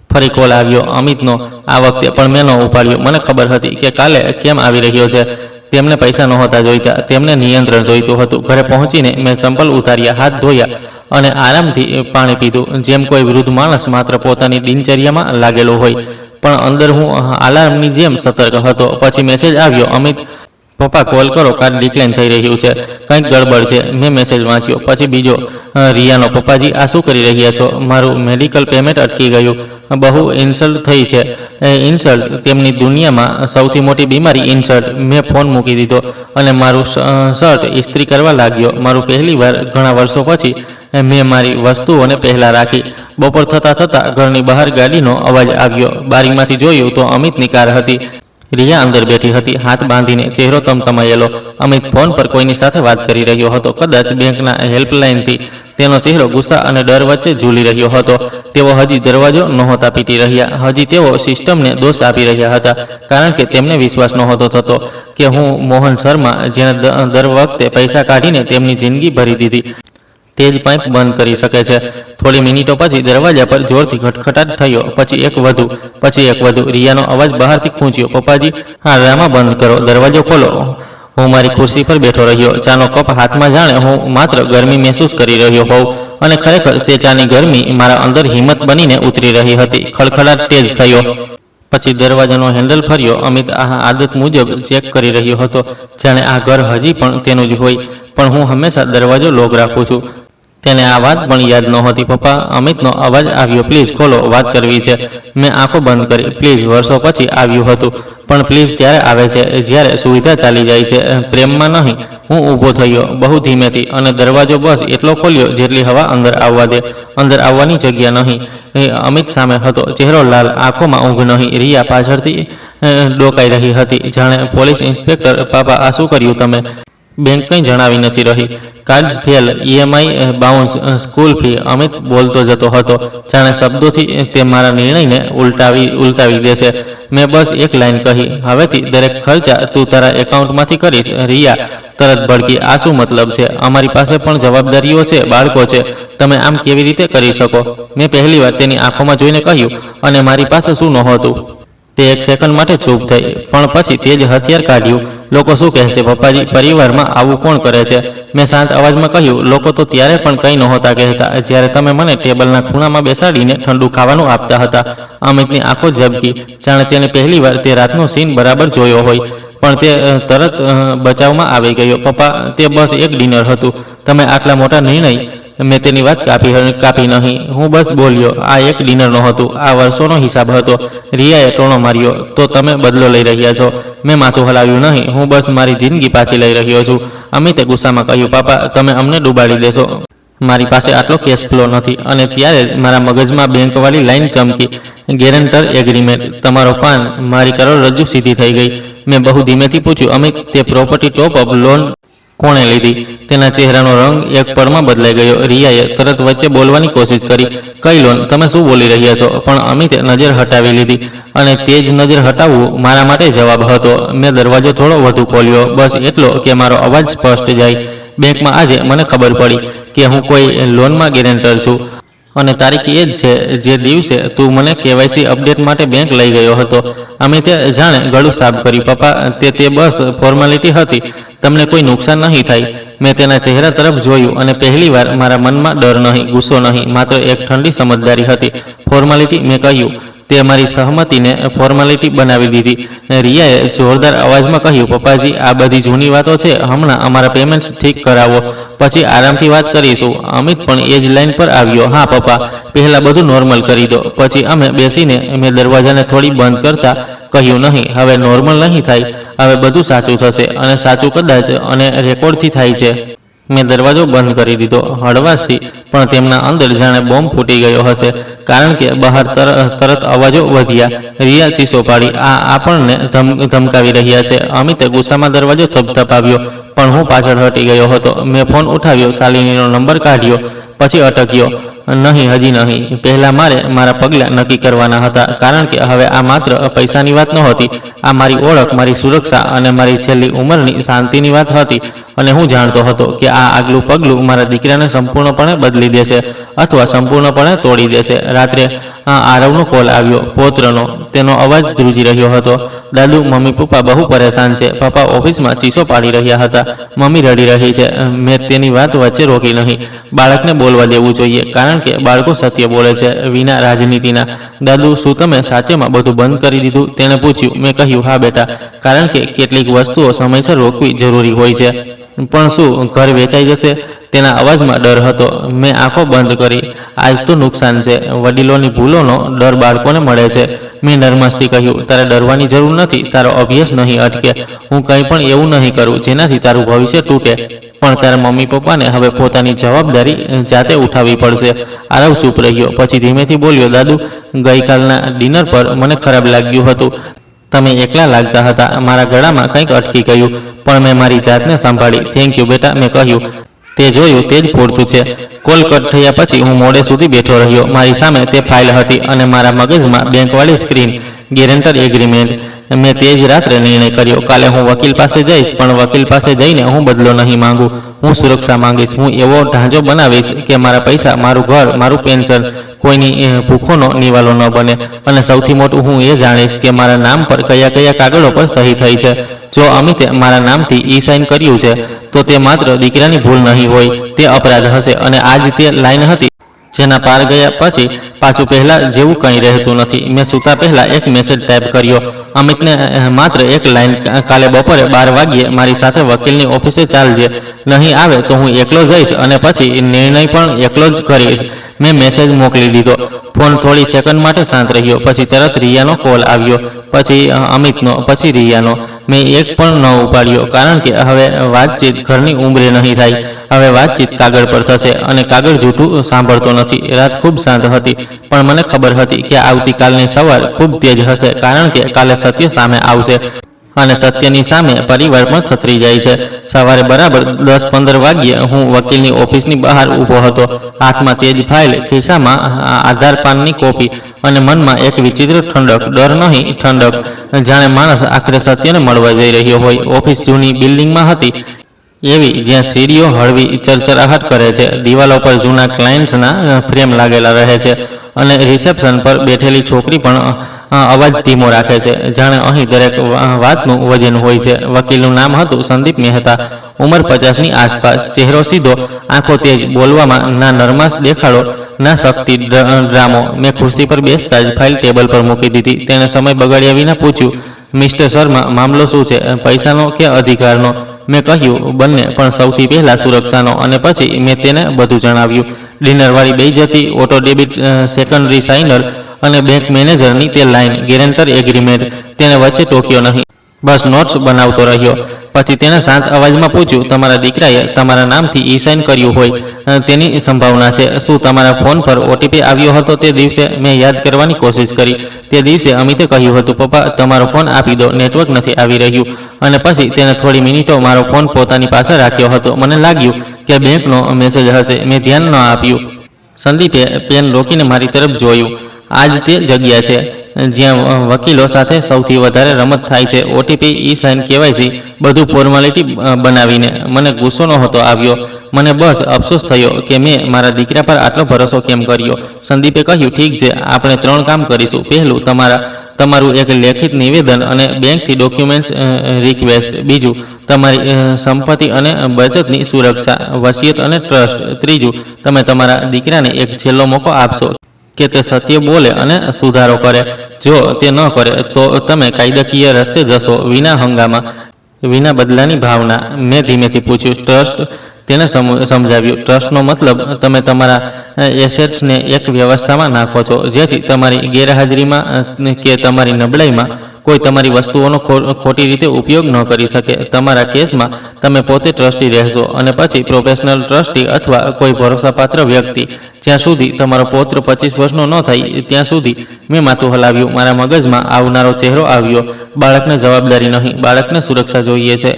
ફરી કોલ આવ્યો, અમિતનો. આ વખતે પણ મેં ન ઉપાડ્યો. મને ખબર હતી કે કાલે કેમ આવી રહ્યો છે. તેમને પૈસા નહોતા જોઈતા, તેમને નિયંત્રણ જોઈતું હતું. ઘરે પહોંચીને મેં ચંપલ ઉતાર્યા, હાથ ધોયા અને આરામથી પાણી પીધું, જેમ કોઈ વૃદ્ધ માણસ માત્ર પોતાની દિનચર્યામાં લાગેલો હોય. પણ અંદર હું અલાર્મની જેમ સતર્ક હતો. પછી મેસેજ આવ્યો, અમિત, પપ્પા કોલ કરો, કાર્ડ ડિક્લાઇન થઈ રહ્યું છે, કંઈક ગડબડ છે. મેં મેસેજ વાંચ્યો. પછી બીજો રિયાનો, પપ્પાજી આ શું કરી રહ્યા છો? મારું મેડિકલ પેમેન્ટ અટકી ગયું. બહુ ઇન્સલ્ટ થઈ છે. ઇન્સલ્ટ? તેમની દુનિયામાં સૌથી મોટી બીમારી ઇન્સલ્ટ. મેં ફોન મૂકી દીધો અને મારું શર્ટ ઇસ્ત્રી કરવા લાગ્યો. મારું પહેલી વાર ઘણા વર્ષો પછી મેં મારી વસ્તુઓને પહેલાં રાખી. બપોર થતાં ઘરની બહાર ગાડીનો અવાજ આવ્યો. બારીમાંથી જોયું તો અમિતની કાર હતી. રિયા અંદર બેઠી હતી, હાથ બાંધીને, ચહેરો તમતમાયેલો. અમિત ફોન પર કોઈની સાથે વાત કરી રહ્યો હતો, કદાચ બેંકના હેલ્પલાઇનથી. તેનો ચહેરો ગુસ્સા અને ડર વચ્ચે ઝૂલી રહ્યો હતો. તેઓ હજી દરવાજો નહોતા પીટી રહ્યા. હજી તેઓ સિસ્ટમને દોષ આપી રહ્યા હતા, કારણ કે તેમને વિશ્વાસ નહોતો થતો કે હું મોહન શર્મા, જેણે દર વખતે પૈસા કાઢીને તેમની જિંદગી ભરી દીધી, તે જ પાઇપ બંધ કરી શકે છે. થોડી મિનિટો પછી દરવાજા પર જોરથી ખટખટાટ થયો. પછી એક વધુ. રિયાનો અવાજ બહારથી ખૂંચ્યો, પપ્પાજી, હા ડ્રામા બંધ કરો, દરવાજો ખોલો. હું મારી ખુરશી પર બેઠો રહ્યો, ચાનો કપ હાથમાં, જાણે હું માત્ર ગરમી મહેસૂસ કરી રહ્યો હોઉં. અને ખરેખર તે ચાની ગરમી મારા અંદર હિંમત બનીને ઉતરી રહી હતી. ખડખડાટ તેજ થયો. પછી દરવાજાનો હેન્ડલ ફર્યો. અમિત આ આદત મુજબ ચેક કરી રહ્યો હતો, જાણે આ ઘર હજી પણ તેનું જ હોય. પણ હું હંમેશા દરવાજો લોક રાખું છું. તેને આ વાત પણ યાદ નહોતી. પપ્પા, અમિતનો અવાજ આવ્યો, પ્લીઝ ખોલો, વાત કરવી છે. મેં આંખો બંધ કરી. પ્લીઝ વર્ષો પછી આવ્યું હતું, પણ પ્લીઝ ત્યારે આવે છે જ્યારે સુવિધા ચાલી જાય છે, પ્રેમમાં નહીં. હું ઊભો થયો, બહુ ધીમેથી, અને દરવાજો બસ એટલો ખોલ્યો જેટલી હવા અંદર આવવા દે. અંદર આવવાની જગ્યા નહીં. અમિત સામે હતો, ચહેરો લાલ, આંખોમાં ઊંઘ નહીં. રિયા પાછળથી ડોકાઈ રહી હતી, જાણે પોલીસ ઇન્સ્પેક્ટર. પાપા, આ શું કર્યું તમે? બેંક કંઈ જણાવી નથી રહી. Cards fail, EMI bounce, school fee. Amit બોલતો જતો હતો, જાણે શબ્દોથી તે મારા નિર્ણયને ઉલટાવી દેશે. મેં બસ એક લાઈન કહી, હવેથી દરેક ખર્ચા તું તારા એકાઉન્ટમાંથી કરીશ. રિયા તરત ભડકી, આ શું મતલબ છે? અમારી પાસે પણ જવાબદારીઓ છે, બાળકો છે. તમે આમ કેવી રીતે કરી શકો? મેં પહેલીવાર તેની આંખોમાં જોઈને કહ્યું, અને મારી પાસે શું નહોતું? તે એક સેકન્ડ માટે ચૂપ થઈ, પણ પછી તે જ હથિયાર કાઢ્યું. લોકો શું કહેશે પપ્પાજી? પરિવારમાં આવું કોણ કરે છે? મેં શાંત અવાજમાં કહ્યું, લોકો તો ત્યારે પણ કંઈ નહોતા કહેતા, જ્યારે તમે મને ટેબલના ખૂણામાં બેસાડીને ઠંડુ ખાવાનું આપતા હતા. અમિતની આંખો ઝબકી, જાણે તેને પહેલીવાર તે રાતનો સીન બરાબર જોયો હોય. પણ તે તરત બચાવમાં આવી ગયો. પપ્પા, તે બસ એક ડિનર હતું. તમે આટલા મોટા નિર્ણય. મેં તેની વાત કાપી નહીં. હું બસ બોલ્યો, આ એક ડિનર નહોતું, આ વર્ષોનો હિસાબ હતો. રિયાએ ટોણો માર્યો, તો તમે બદલો લઈ રહ્યા છો? મેં માથું હલાવ્યું, નહીં, હું બસ મારી જિંદગી પાછી લઈ રહ્યો છું. અમિતે ગુસ્સામાં કહ્યું, પાપા, તમે અમને ડૂબાડી દેશો. મારી પાસે આટલો કેશ ફ્લો નથી. અને ત્યારે જ મારા મગજમાં બેંકવાળી લાઈન ચમકી, ગેરંટર એગ્રીમેન્ટ, તમારો પાન. મારી કરોડરજ્જુ સીધી થઈ ગઈ. મેં બહુ ધીમેથી પૂછ્યું, અમિત, તે પ્રોપર્ટી ટોપ અપ લોન કોણે લીધી? તેના ચહેરાનો રંગ એક પળમાં બદલાઈ ગયો. રિયાએ તરત વચ્ચે બોલવાની કોશિશ કરી, કઈ લોન? તમે શું બોલી રહ્યા છો? પણ અમિતે નજર હટાવી લીધી, અને તે જ નજર હટાવવું મારા માટે જવાબ હતો. મેં દરવાજો થોડો વધુ ખોલ્યો, બસ એટલો કે મારો અવાજ સ્પષ્ટ જાય. બેંકમાં આજે મને ખબર પડી કે હું કોઈ લોનમાં ગેરેન્ટર છું. અને તારીખ એ જ છે જે દિવસે તું મને KYC અપડેટ માટે બેંક લઈ ગયો હતો. અમિતે જાણે ગળું સાફ કર્યું, પપ્પા, તે બસ ફોર્માલિટી હતી. તમને કોઈ નુકસાન નહીં થાય. મેં તેના ચહેરા તરફ જોયું, અને પહેલીવાર મારા મનમાં ડર નહીં, ગુસ્સો નહીં, માત્ર એક ઠંડી સમજદારી હતી. ફોર્માલિટી? મેં કહ્યું. તે મારી સહમતિને ફોર્માલિટી બનાવી દીધી. રિયાએ જોરદાર અવાજમાં કહ્યું, પપ્પાજી, આ બધી જૂની વાતો છે. હમણાં અમારા પેમેન્ટ્સ ઠીક કરાવો, પછી આરામથી વાત કરીશું. અમિત પણ એ જ લાઈન પર આવ્યો, હા પપ્પા, પહેલાં બધું નોર્મલ કરી દો, પછી અમે બેસીને. મેં દરવાજાને થોડી બંધ કરતા કહ્યું, નહીં, હવે નોર્મલ નહીં થાય. હવે બધું સાચું થશે, અને સાચું કદાચ અને રેકોર્ડથી થાય છે. મેં દરવાજો બંધ કરી દીધો, હળવાશથી, પણ તેમના અંદર જાણે બોમ્બ ફૂટી ગયો હશે, કારણ કે બહાર તરત અવાજો વધ્યા. રિયા ચીસો પાડી, આ આપણને ધમકાવી રહ્યા છે. અમિતે ગુસ્સામાં દરવાજો ધબધપાવ્યો, પણ હું પાછળ હટી ગયો હતો. મેં ફોન ઉઠાવ્યો, શાલિનીનો નંબર કાઢ્યો, પછી અટક્યો. નહીં, હજી નહીં. પહેલાં મારે મારા પગલાં નક્કી કરવાના હતા, કારણ કે હવે આ માત્ર પૈસાની વાત નહોતી. આ મારી ઓળખ, મારી સુરક્ષા અને મારી છેલ્લી ઉંમરની શાંતિની વાત હતી. અને હું જાણતો હતો કે આ આગલું પગલું મારા દીકરાને સંપૂર્ણપણે બદલી દેશે. અથવા સંપૂર્ણપણે તોડી દેશે. રાત્રે આરવનો કોલ આવ્યો, પૌત્રનો. તેનો અવાજ ધ્રુજી રહ્યો હતો. દાદુ, મમ્મી પપ્પા બહુ પરેશાન છે. પપ્પા ઓફિસમાં ચીસો પાડી રહ્યા હતા. મમ્મી રડી રહી છે. મેં તેની વાત વચ્ચે રોકી નહીં. બાળકને બોલવા દેવું જોઈએ, કારણ કે બાળકો સત્ય બોલે છે, વિના રાજનીતિના. દાદુ, શું તમે સાચેમાં બધું બંધ કરી દીધું? તેણે પૂછ્યું. મેં કહ્યું, હા બેટા, કારણ કે કેટલીક વસ્તુઓ સમયસર રોકવી જરૂરી હોય છે. પણ શું ઘર વેચાઈ જશે? તેના અવાજમાં ડર હતો. મેં આંખો બંધ કરી. આજ તો નુકસાન છે. વડીલોની ભૂલોનો ડર બાળકોને મળે છે. મેં નર્મસથી કહ્યું, તારે ડરવાની જરૂર નથી. તારો અભ્યાસ નહીં અટકે. હું કંઈ પણ એવું નહીં કરું જેનાથી તારું ભવિષ્ય તૂટે. પણ તારા મમ્મી પપ્પાને હવે પોતાની જવાબદારી જાતે ઉઠાવવી પડશે. આરવ ચૂપ રહ્યો. પછી ધીમેથી બોલ્યો, દાદુ, ગઈકાલના ડિનર પર મને ખરાબ લાગ્યું હતું. તમે એકલા લાગતા હતા. મારા ગળામાં કંઈક અટકી ગયું, પણ મેં મારી જાતને સંભાળી. થેન્ક યુ બેટા, મેં કહ્યું. તે જોયું તે જ પૂરતું છે. કોલ કટ થયા પછી હું મોડે સુધી બેઠો રહ્યો. મારી સામે તે ફાઇલ હતી અને મારા મગજમાં બેંકવાળી સ્ક્રીન, ગેરેન્ટર એગ્રીમેન્ટ. મેં તે જ રાત્રે નિર્ણય કર્યો, કાલે હું વકીલ પાસે જઈશ, પણ વકીલ પાસે જઈને હું બદલો નહીં માંગુ. હું સુરક્ષા માંગીશ. હું એવો ઢાંચો બનાવીશ કે મારા પૈસા, મારું ઘર, મારું પેન્શન કોઈની ભૂખોનો નિવાલો ન બને. અને સૌથી મોટું, હું એ જાણીશ કે મારા નામ પર કયા કયા કાગળો પર સહી થઈ છે. જો અમિતે મારા નામથી ઈ સાઇન કર્યું છે, તો તે માત્ર દીકરાની ભૂલ નહીં હોય, તે અપરાધ હશે. અને આજ તે લાઈન હતી જેના પાર ગયા પછી પાછું પહેલાં જેવું કંઈ રહેતું નથી. મેં સૂતા પહેલાં એક મેસેજ ટાઈપ કર્યો, અમિતને માત્ર એક લાઈન, કાલે બપોરે 12 વાગ્યે મારી સાથે વકીલની ઓફિસે ચાલજે. નહીં આવે તો હું એકલો જઈશ અને પછી નિર્ણય પણ એકલો જ કરીશ. મેં મેસેજ મોકલી દીધો. ફોન થોડી સેકન્ડ માટે શાંત રહ્યો. પછી તરત રિયાનો કોલ આવ્યો, પછી અમિતનો, પછી રિયાનો. મેં એક પણ ન ઉપાડ્યો, કારણ કે હવે વાતચીત ઘરની ઉંમરે નહીં થાય. હવે વાતચીત કાગળ પર થશે, અને કાગળ જૂઠું સાંભળતો નથી. રાત ખૂબ શાંત હતી, પણ મને ખબર હતી કે આવતીકાલની સવાર ખૂબ તેજ હશે, કારણ કે કાલે સત્ય સામે આવશે. અને સત્યની સામે પરિવાર પણ થથરી જાય છે. સવારે બરાબર 10-15 વાગ્યે હું વકીલની ઓફિસની બહાર ઊભો હતો. હાથમાં તેજ ફાઇલ, ખિસ્સામાં આધાર કાર્ડની કોપી, અને મનમાં એક વિચિત્ર ઠંડક. ડર નહીં, ઠંડક, જાણે માણસ આખરે સત્યને મળવા જઈ રહ્યો હોય. ઓફિસ જૂની બિલ્ડિંગમાં હતી, એવી જ્યાં સીડીઓ હળવી ચરચરાહટ કરે છે. દિવાલો પર જૂના ક્લાયન્ટ્સના ફ્રેમ લાગેલા રહે છે, અને રિસેપ્શન પર બેઠેલી છોકરી પણ અવાજ ધીમો રાખે છે, જાણે અહીં દરેક વાતનું વજન હોય છે. વકીલનું નામ હતું સંદીપ મહેતા. ઉંમર 50ની આસપાસ. ચહેરો સીધો, આંખો તેજ, બોલવામાં ના નરમાશ દેખાડો, ના શક્તિ ડ્રામો. મેં ખુરશી પર બેસતા જ ફાઇલ ટેબલ પર મૂકી દીધી. તેણે સમય બગાડ્યા વિના પૂછ્યું, મિસ્ટર શર્મા, મામલો શું છે? પૈસાનો કે અધિકારનો? મેં કહ્યું, બંને, પણ સૌથી પહેલાં સુરક્ષાનો. અને પછી મેં તેને બધું જણાવ્યું. ડિનરવાળી બેઇજ્જતી, ઓટો ડેબિટ, સેકન્ડરી સાઇનર અને બેંક મેનેજરની તે લાઈન, ગેરેન્ટર એગ્રીમેન્ટ. તેને વચ્ચે ટોક્યો નહીં, બસ નોટ્સ બનાવતો રહ્યો. પછી તેણે શાંત અવાજમાં પૂછ્યું, તમારા દીકરાએ તમારા નામથી ઈ સાઇન કર્યું હોય તેની સંભાવના છે? શું તમારા ફોન પર ઓટીપી આવ્યો હતો તે દિવસે? મેં યાદ કરવાની કોશિશ કરી. તે દિવસે અમિતે કહ્યું હતું, પપ્પા, તમારો ફોન આપી દો, નેટવર્ક નથી આવી રહ્યું. અને પછી તેણે થોડી મિનિટો મારો ફોન પોતાની પાસે રાખ્યો હતો. મને લાગ્યું કે બેંકનો મેસેજ હશે. મેં ધ્યાન ન આપ્યું. સંદીપે પેન રોકીને મારી તરફ જોયું. આ જ તે જગ્યા છે જ્યાં વકીલો સાથે સૌથી વધારે રમત થાય છે. ઓટીપી, ઈ સાઇન, કેવાયસી, બધું ફોર્માલિટી બનાવીને. મને ગુસ્સો નહોતો આવ્યો, મને બસ અફસોસ થયો કે મેં મારા દીકરા પર આટલો ભરોસો કેમ કર્યો. સંદીપે કહ્યું, ઠીક છે, આપણે 3 કામ કરીશું. પહેલું, તમારું એક લેખિત નિવેદન અને બેંકથી ડોક્યુમેન્ટ્સ રિક્વેસ્ટ. બીજું, તમારી સંપત્તિ અને બચતની સુરક્ષા, વસિયત અને ટ્રસ્ટ. ત્રીજું, તમે તમારા દીકરાને એક છેલ્લો મોકો આપશો કે તે સત્ય બોલે અને સુધારો કરે. જો તે ન કરે તો તમે કાયદાકીય રસ્તે જશો, વિના હંગામા, વિના બદલાની ભાવના. મેં ધીમેથી પૂછ્યું, ટ્રસ્ટ? તેને સમજાવ્યું, ટ્રસ્ટનો મતલબ તમે તમારા એસેટ્સને એક વ્યવસ્થામાં નાખો છો, જેથી તમારી ગેરહાજરીમાં કે તમારી નબળાઈમાં કોઈ તમારી વસ્તુઓનો ખોટી રીતે ઉપયોગ ન કરી શકે. તમારા કેસમાં તમે પોતે ટ્રસ્ટી રહેશો, અને પછી પ્રોફેશનલ ટ્રસ્ટી અથવા કોઈ ભરોસાપાત્ર વ્યક્તિ. જ્યાં સુધી તમારો પૌત્ર 25 વર્ષનો ન થાય ત્યાં સુધી. મેં માથું હલાવ્યું. મારા મગજમાં આવનારો ચહેરો આવ્યો. બાળકને જવાબદારી નહીં, બાળકને સુરક્ષા જોઈએ છે,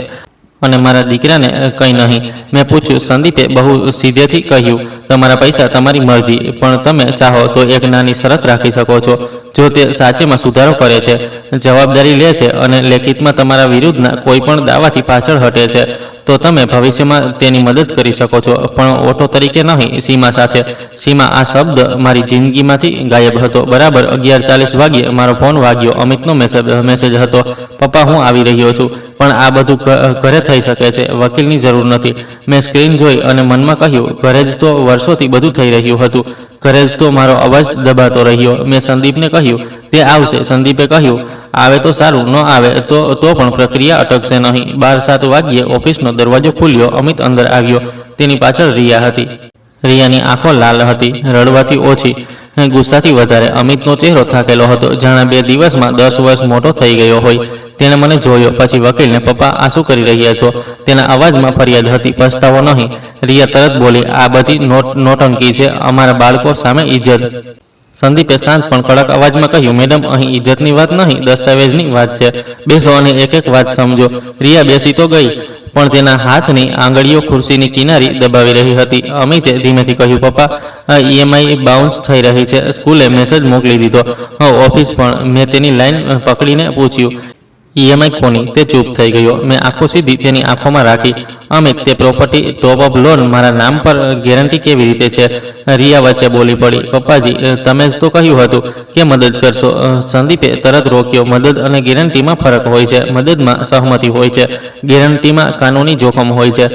અને મારા દીકરાને કંઈ નહીં. મેં પૂછ્યું, સંદીપે બહુ સીધેથી કહ્યું, તમારા પૈસા તમારી મરજી, પણ તમે ચાહો તો એક નાની શરત રાખી શકો છો. જો તે સાચેમાં સુધારો કરે છે, જવાબદારી લે છે અને લેખિતમાં તમારા વિરુદ્ધના કોઈ પણ દાવાથી પાછળ હટે છે, તો તમે ભવિષ્યમાં તેની મદદ કરી શકો છો, પણ ઓટો તરીકે નહીં, સીમા સાથે. સીમા, આ શબ્દ મારી જિંદગીમાંથી ગાયબ હતો. બરાબર 11:40 વાગ્યે મારો ફોન વાગ્યો. અમિતનો મેસેજ હતો, પપ્પા હું આવી રહ્યો છું, પણ આ બધું ઘરે થઈ શકે છે, વકીલની જરૂર નથી. મેં સ્ક્રીન જોઈ અને મનમાં કહ્યું, ઘરે જ તો વર્ષોથી બધું થઈ રહ્યું હતું, ઘરે જ તો મારો અવાજ દબાતો રહ્યો. મેં સંદીપને કહ્યું, તે આવશે. સંદીપે કહ્યું, આવે તો સારું, ન આવે તો પણ પ્રક્રિયા અટકશે નહીં. 7:30 વાગ્યે ઓફિસનો દરવાજો ખુલ્યો. અમિત અંદર આવ્યો. તેની પાછળ રિયા હતી. રિયાની આંખો લાલ હતી, રડવાથી ઓછી, ગુસ્સાથી વધારે. અમિતનો ચહેરો થાકેલો હતો, જાણે 2 દિવસમાં 10 વર્ષ મોટો થઈ ગયો હોય. તેણે મને જોયો, પછી વકીલને, પપ્પા આ શું કરી રહ્યા છો? તેના અવાજમાં ફરિયાદ હતી, પસ્તાવો નહીં. રિયા તરત બોલી, આ બધી નોટંકી છે, અમારા બાળકો સામે ઇજ્જત. સંદીપે શાંત પણ કડક અવાજમાં કહ્યું, મેડમ અહીં ઇજ્જતની વાત નહીં, દસ્તાવેજની વાત છે. બેસો અને એક એક વાત સમજો. રિયા બેસી તો ગઈ, પણ તેના હાથની આંગળીઓ ખુરશીની કિનારી દબાવી રહી હતી. અમિતે ધીમેથી કહ્યું, પપ્પા EMI બાઉન્સ થઈ રહી છે, સ્કૂલે મેસેજ મોકલી દીધો, ઓફિસ પણ. મેં તેની લાઈન પકડીને પૂછ્યું, EMI કોની? તે ચૂપ થઈ ગયો. મેં આંખો સીધી તેની આંખોમાં રાખી. અમિત, તે પ્રોપર્ટી ટોપ અપ લોન મારા નામ પર ગેરંટી કેવી રીતે છે? રિયા વચ્ચે બોલી પડી, પપ્પાજી તમે જ તો કહ્યું હતું કે મદદ કરશો. સંદીપે તરત રોક્યો, મદદ અને ગેરંટીમાં ફરક હોય છે. મદદમાં સહમતિ હોય છે, ગેરંટીમાં કાનૂની જોખમ હોય છે.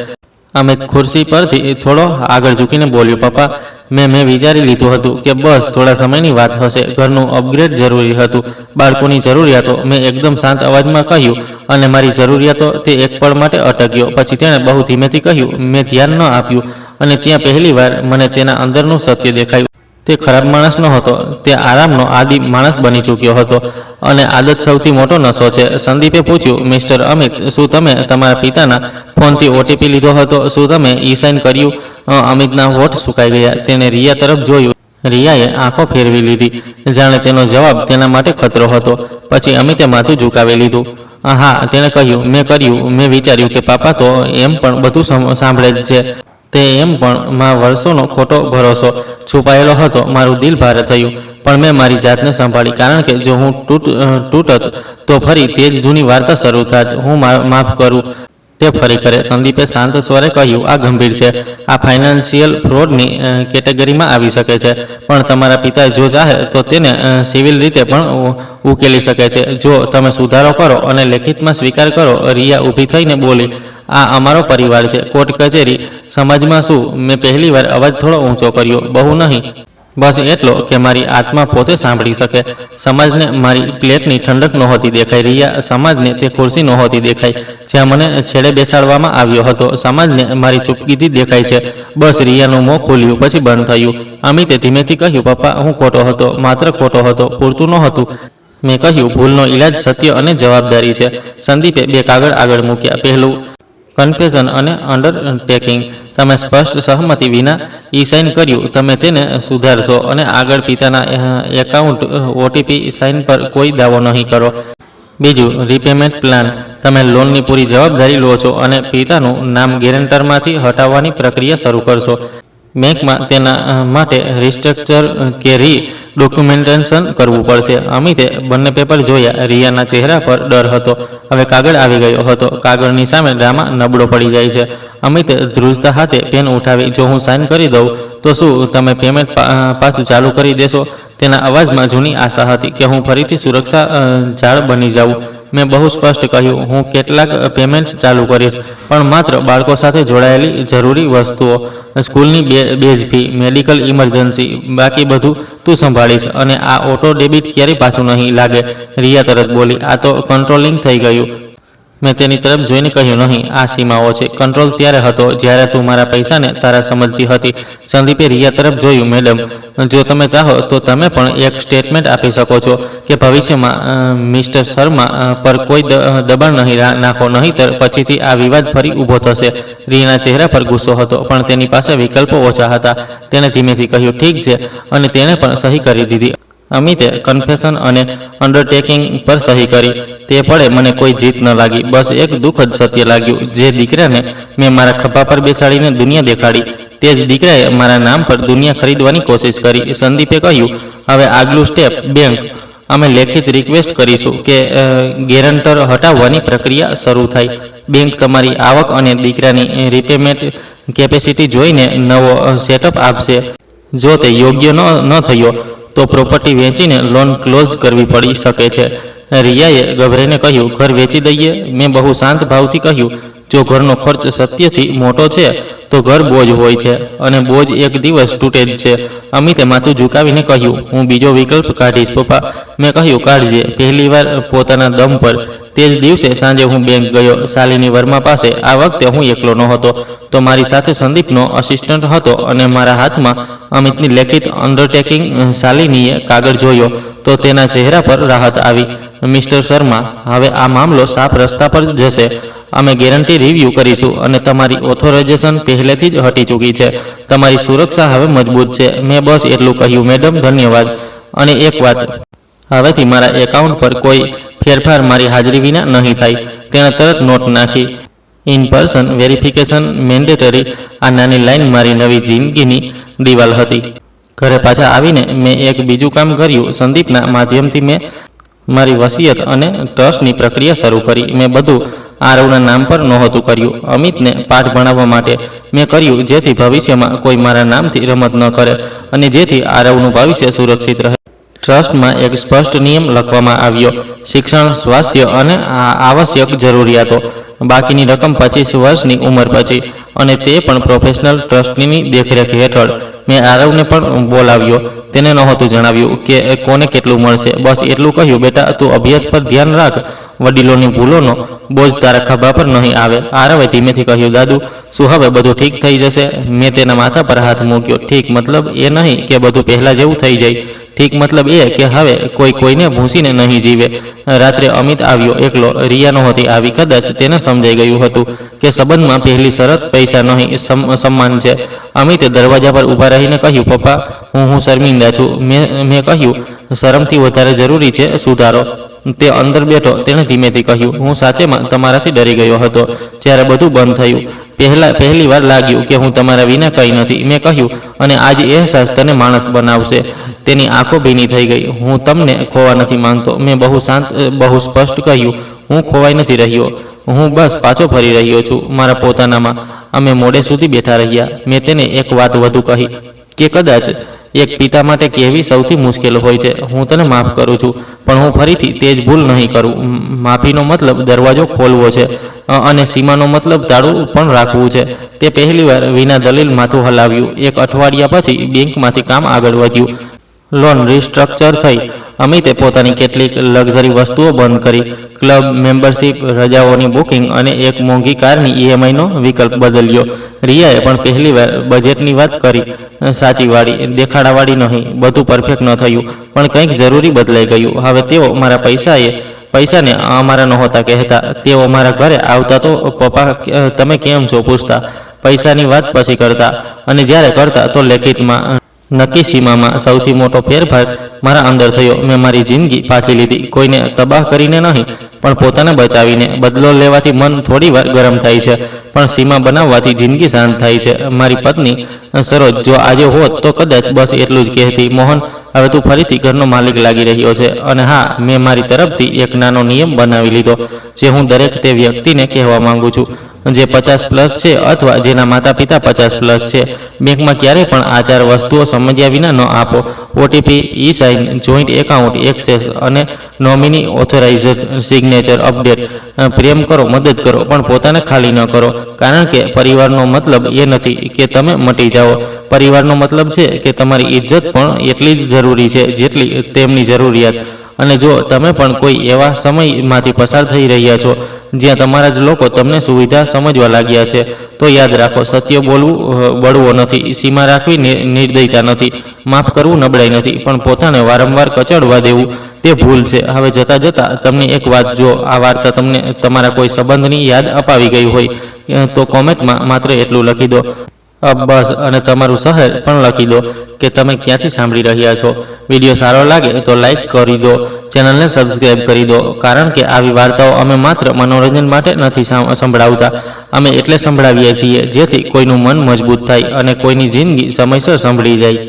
અમિત ખુરશી પરથી થોડો આગળ ઝૂકીને બોલ્યો, પપ્પા મેં વિચારી લીધું હતું કે બસ થોડા સમયની વાત હશે. ઘરનું અપગ્રેડ જરૂરી હતું, બાળકોની જરૂરિયાતો. મેં એકદમ શાંત અવાજમાં કહ્યું, અને મારી જરૂરિયાતો. તે એક પળ માટે અટક્યો, પછી તેણે બહુ ધીમેથી કહ્યું, મેં ધ્યાન ન આપ્યું, અને ત્યાં પહેલીવાર મને તેના અંદરનું સત્ય દેખાયું. તે ખરાબ માણસ નહોતો, તે આરામનો આદિ માણસ બની ચૂક્યો હતો, અને આદત સૌથી મોટો નશો છે. સંદીપે પૂછ્યું, મિસ્ટર અમિત, શું તમે તમારા પિતાના ફોનથી OTP લીધો હતો? શું તમે E-સાઇન કર્યું? અમિતના હોઠ સુકાઈ ગયા. તેણે રિયા તરફ જોયું. રિયાએ આંખો ફેરવી લીધી, જાણે તેનો જવાબ તેના માટે ખતરો હતો. પછી અમિતે માથું ઝુકાવી લીધું. હા, તેણે કહ્યું, મેં કર્યું. મેં વિચાર્યું કે પાપા તો એમ પણ બધું સાંભળે જ છે. તે એમ પણ માં વર્ષોનો ખોટો ભરોસો છુપાયેલો હતો. મારું દિલ ભારે થયું, પણ મેં મારી જાતને સંભાળી, કારણ કે જો હું તૂટત તો ફરી તે જ જૂની વાર્તા શરૂ થાત. હું માફ કરું તે ફરી કરે. સંદીપે શાંત સ્વરે કહ્યું, આ ગંભીર છે, આ ફાઇનાન્શિયલ ફ્રોડની કેટેગરીમાં આવી શકે છે, પણ તમારા પિતા જો ચાહે તો તેને સિવિલ રીતે પણ ઉકેલી શકે છે, જો તમે સુધારો કરો અને લેખિતમાં સ્વીકાર કરો. રિયા ઊભી થઈને બોલી, આ અમારો પરિવાર છે, કોર્ટ કચેરી સમાજમાં શું? મેં પહેલીવાર અવાજ થોડો ઊંચો કર્યો, બહુ નહીં, બસ એટલો કે મારી આત્મા પોતે સાંભળી શકે. સમાજને મારી પ્લેટની ઠંડક નહોતી દેખાઈ. રિયા, સમાજને તે ખુરશી નહોતી દેખાઈ જ્યાં મને છેડે બેસાડવામાં આવ્યો હતો. સમાજને મારી ચૂપકીથી દેખાય છે. બસ. રિયાનું મોં ખુલ્યું, પછી બંધ થયું. અમિતે ધીમેથી કહ્યું, પપ્પા હું ખોટો હતો, માત્ર ખોટો હતો, પૂરતું નહોતું. મેં કહ્યું, ભૂલનો ઈલાજ સત્ય અને જવાબદારી છે. સંદીપે 2 કાગળ આગળ મૂક્યા. પહેલું, કન્ફેશન અને અંડરટેકિંગ. તમે સ્પષ્ટ સહમતિ વિના E-સાઇન કર્યું, તમે તેને સુધારશો, અને આગળ પિતાના એકાઉન્ટ OTP સાઇન પર કોઈ દાવો નહીં કરો. બીજું, રીપેમેન્ટ પ્લાન. તમે લોનની પૂરી જવાબદારી લો છો અને પિતાનું નામ ગેરેન્ટરમાંથી હટાવવાની પ્રક્રિયા શરૂ કરશો. બેંકમાં તેના માટે રિસ્ટ્રક્ચર કે ડોક્યુમેન્ટેશન કરવું પડશે. અમિતે બંને પેપર જોયા. રિયાના ચહેરા પર ડર હતો. હવે કાગળ આવી ગયો હતો. કાગળની સામે ડ્રામા નબળો પડી જાય છે. અમિતે ધ્રુજતા હાથે પેન ઉઠાવી. જો હું સાઇન કરી દઉં તો શું તમે પેમેન્ટ પાછું ચાલુ કરી દેશો? તેના અવાજમાં જૂની આશા હતી કે હું ફરીથી સુરક્ષા જાળ બની જાઉં. મેં બહુ સ્પષ્ટ કહ્યું, હું કેટલાક પેમેન્ટ્સ ચાલુ કરીશ, પણ માત્ર બાળકો સાથે જોડાયેલી જરૂરી વસ્તુઓ, સ્કૂલની બેઝ ફી, મેડિકલ ઇમરજન્સી, બાકી બધું તું સંભાળીશ. અને આ ઓટો ડેબિટ ક્યારેય પાછું નહીં લાગે. રિયા તરત બોલી, આ તો કંટ્રોલિંગ થઈ ગયું. મેં તેની તરફ જોઈને કહ્યું, નહીં, આ સીમાઓ છે. કંટ્રોલ ત્યારે હતો જ્યારે તું મારા પૈસાને તારા સમજતી હતી. સંદીપે રિયા તરફ જોયું. મેડમ, જો તમે ચાહો તો તમે પણ એક સ્ટેટમેન્ટ આપી શકો છો કે ભવિષ્યમાં મિસ્ટર શર્મા પર કોઈ દબાણ નહીં નાખો, નહીંતર પછીથી આ વિવાદ ફરી ઊભો થશે. રિયાના ચહેરા પર ગુસ્સો હતો, પણ તેની પાસે વિકલ્પો ઓછા હતા. તેણે ધીમેથી કહ્યું, ઠીક છે, અને તેણે પણ સહી કરી દીધી. અમિતે કન્ફેશન અને અંડરટેકિંગ પર સહી કરી. તે પડે મને કોઈ જીત ન લાગી, બસ એક દુઃખદ સત્ય લાગ્યું. જે દીકરાને મેં મારા ખભા પર બેસાડીને દુનિયા દેખાડી, તે જ દીકરાએ મારા નામ પર દુનિયા ખરીદવાની કોશિશ કરી. સંદીપે કહ્યું, હવે આગલું સ્ટેપ, બેંક. અમે લેખિત રિક્વેસ્ટ કરીશું કે ગેરંટર હટાવવાની પ્રક્રિયા શરૂ થાય. બેંક તમારી આવક અને દીકરાની રીપેમેન્ટ કેપેસિટી જોઈને નવો સેટઅપ આપશે. જો તે યોગ્ય ન થયો તો પ્રોપર્ટી વેચીને લોન ક્લોઝ કરવી પડી શકે છે. રિયાએ ગભરાઈને કહ્યું, ઘર વેચી દઈએ? મેં બહુ શાંત ભાવથી કહ્યું, જો ઘરનો ખર્ચ સત્યથી મોટો છે તો ઘર બોજ હોય છે, અને બોજ એક દિવસ તૂટે જ છે. અમિતે માથું ઝુકાવીને કહ્યું, હું બીજો વિકલ્પ કાઢીશ પપ્પા. મેં કહ્યું, કાઢજે. પહેલીવાર પોતાના દમ પર. તે જ દિવસે સાંજે હું બેંક ગયો, શાલિની વર્મા પાસે. આ વખતે હું એકલો નહોતો, તો મારી સાથે સંદીપનો અસિસ્ટન્ટ હતો, અને મારા હાથમાં અમિતની લેખિત અંડરટેકિંગ. શાલિનીએ કાગળ જોયો તો તેના ચહેરા પર રાહત આવી. મિસ્ટર શર્મા, હવે આ મામલો સાફ રસ્તા પર જશે. અમે ગેરંટી રિવ્યૂ કરીશું, અને તમારી ઓથોરાઇઝેશન પહેલેથી જ હટી ચૂકી છે. તમારી સુરક્ષા હવે મજબૂત છે. મેં બસ એટલું કહ્યું. મેડમ, ધન્યવાદ. અને એક વાત, હવેથી મારા એકાઉન્ટ પર કોઈ ફેરફાર મારી હાજરી વિના નહીં થાય. તેણે તરત નોટ નાખી. In person verification mandatory. આ નાની લાઈન મારી નવી જિંદગીની દિવાલ હતી. ઘરે પાછા આવીને મેં એક બીજું કામ કર્યું. સંદીપના માધ્યમથી મેં મારી વસિયત અને ટ્રસ્ટની પ્રક્રિયા શરૂ કરી. મેં બધું આરવના નામ પર નહોતું કર્યું. અમિતને પાઠ ભણાવવા માટે મેં કર્યું, જેથી ભવિષ્યમાં કોઈ મારા નામથી રમત ન કરે, અને જેથી આરવનું ભવિષ્ય સુરક્ષિત રહે. ટ્રસ્ટમાં એક સ્પષ્ટ નિયમ લખવામાં આવ્યો. શિક્ષણ, સ્વાસ્થ્ય અને આવશ્યક જરૂરિયાતો. બાકીની રકમ 25 વર્ષની ઉંમર પછી, અને તે પણ પ્રોફેશનલ ટ્રસ્ટીની દેખરેખ હેઠળ. મેં આરવને પણ બોલાવ્યો. તેને નહોતું જણાવ્યું કે કોને કેટલું મળશે. બસ એટલું કહ્યું, બેટા, તું અભ્યાસ પર ધ્યાન રાખ. વડીલોની ભૂલોનો બોજ તારા ખભા પર નહીં આવે. આરવે ધીમેથી કહ્યું, દાદુ, શું હવે બધું ઠીક થઈ જશે? મેં તેના માથા પર હાથ મૂક્યો. ઠીક મતલબ એ નહીં કે બધું પહેલાં જેવું થઈ જાય. ઠીક મતલબ એ કે હવે કોઈ કોઈને ભૂંસીને નહીં જીવે. રાત્રે અમિત આવ્યો એકલો. રિયા નહોતી આવી. કદાચ તેને સમજાઈ ગયું હતું કે સંબંધમાં પહેલી શરત પૈસા નહીં, સન્માન છે. અમિતે દરવાજા પર ઊભા રહીને કહ્યું, પપ્પા, હું શર્મિંદા છું. મેં કહ્યું, શરમથી વધારે જરૂરી છે સુધારો. તે અંદર બેઠો. તેણે ધીમેથી કહ્યું, હું સાચેમાં તમારાથી ડરી ગયો હતો જ્યારે બધું બંધ થયું. પહેલી વાર લાગ્યું કે હું તમારા વિના કંઈ નથી. મેં કહ્યું, અને આજ એ અહેસાસ તને માણસ બનાવશે. તેની આંખો ભીની થઈ ગઈ. હું તમને ખોવા નથી માંગતો. મેં બહુ શાંત, બહુ સ્પષ્ટ કહ્યું. હું ખોવાઈ નથી રહ્યો. હું બસ પાછો ફરી રહ્યો છું મારા પોતાનામાં. અમે મોડે સુધી બેઠા રહ્યા. મેં તેને એક વાત વધુ કહી કે કદાચ એક પિતા માટે કહેવી સૌથી મુશ્કેલ હોય છે, હું તને માફ કરું છું, પણ હું ફરીથી તે જ ભૂલ નહીં કરું. માફીનો મતલબ દરવાજો ખોલવો છે, અને સીમાનો મતલબ તાળું પણ રાખવું છે. તે પહેલીવાર વિના દલીલ માથું હલાવ્યું. એક અઠવાડિયા પછી બેંકમાંથી કામ આગળ વધ્યું. લોન રિસ્ટ્રક્ચર થઈ. અમિતે પોતાની કેટલીક લક્ઝરી વસ્તુઓ બંધ કરી. ક્લબ મેમ્બરશિપ, રજાઓની બુકિંગ અને એક મોંઘી કારની ઈએમઆઈનો વિકલ્પ બદલ્યો. રિયાએ પણ પહેલીવાર બજેટની વાત કરી. સાચીવાળી, દેખાડાવાળી નહીં. બધું પરફેક્ટ ન થયું, પણ કંઈક જરૂરી બદલાઈ ગયું. હવે તેઓ મારા પૈસાને અમારા નહોતા કહેતા. તેઓ મારા ઘરે આવતા તો પપ્પા તમે કેમ છો પૂછતા. પૈસાની વાત પછી કરતા, અને જ્યારે કરતા તો લેખિતમાં. નક્કી સીમામાં સૌથી મોટો ફેરફાર મારા અંદર થયો. મેં મારી જિંદગી પાછી લીધી. કોઈને તબાહ કરીને નહીં, પણ પોતાને બચાવીને. બદલો લેવાથી મન થોડીવાર ગરમ થાય છે, પણ સીમા બનાવવાથી જિંદગી શાંત થાય છે. મારી પત્ની સરોજ જો આજે હોત તો કદાચ બસ એટલું જ કહેતી, મોહન, હવે તું ફરીથી ઘરનો માલિક લાગી રહ્યો છે. અને હા, મેં મારી તરફથી એક નાનો નિયમ બનાવી લીધો, જે હું દરેક તે વ્યક્તિને કહેવા માંગુ છું જે 50+ છે, અથવા જેના માતા પિતા 50+ છે. બેંકમાં ક્યારેય પણ આ 4 વસ્તુઓ સમજ્યા વિના ન આપો. OTP, e sign, joint account access, અને નોમિની ઓથોરાઇઝેડ સિગ્નેચર અપડેટ. પ્રેમ કરો, મદદ કરો, પણ પોતાને ખાલી ન કરો. કારણ કે પરિવારનો મતલબ એ નથી કે તમે મટી જાઓ. પરિવારનો મતલબ છે કે તમારી ઇજ્જત પણ એટલી જ જરૂરી છે જેટલી તેમની જરૂરિયાત. અને જો તમે પણ કોઈ એવા સમયમાંથી પસાર થઈ રહ્યા છો જ્યાં તમારા જ લોકો તમને સુવિધા સમજવા લાગ્યા છે, તો યાદ રાખો, સત્ય બોલવું બળવો નથી. સીમા રાખવી નિર્દયતા નથી. માફ કરવું નબળાઈ નથી. પણ પોતાને વારંવાર કચડવા દેવું તે ભૂલ છે. હવે જતાં જતાં તમને એક વાત, જો આ વાર્તા તમને તમારા કોઈ સંબંધની યાદ અપાવી ગઈ હોય તો કોમેન્ટમાં માત્ર એટલું લખી દો, બસ. અને તમારું શહેર પણ લખી દો કે તમે ક્યાંથી સાંભળી રહ્યા છો. વિડીયો સારો લાગે તો લાઈક કરી દો, ચેનલને સબસ્ક્રાઈબ કરી દો. કારણ કે આવી વાર્તાઓ અમે માત્ર મનોરંજન માટે નથી સંભળાવતા. અમે એટલે સંભળાવીએ છીએ જેથી કોઈનું મન મજબૂત થાય અને કોઈની જિંદગી સમયસર સંભળી જાય.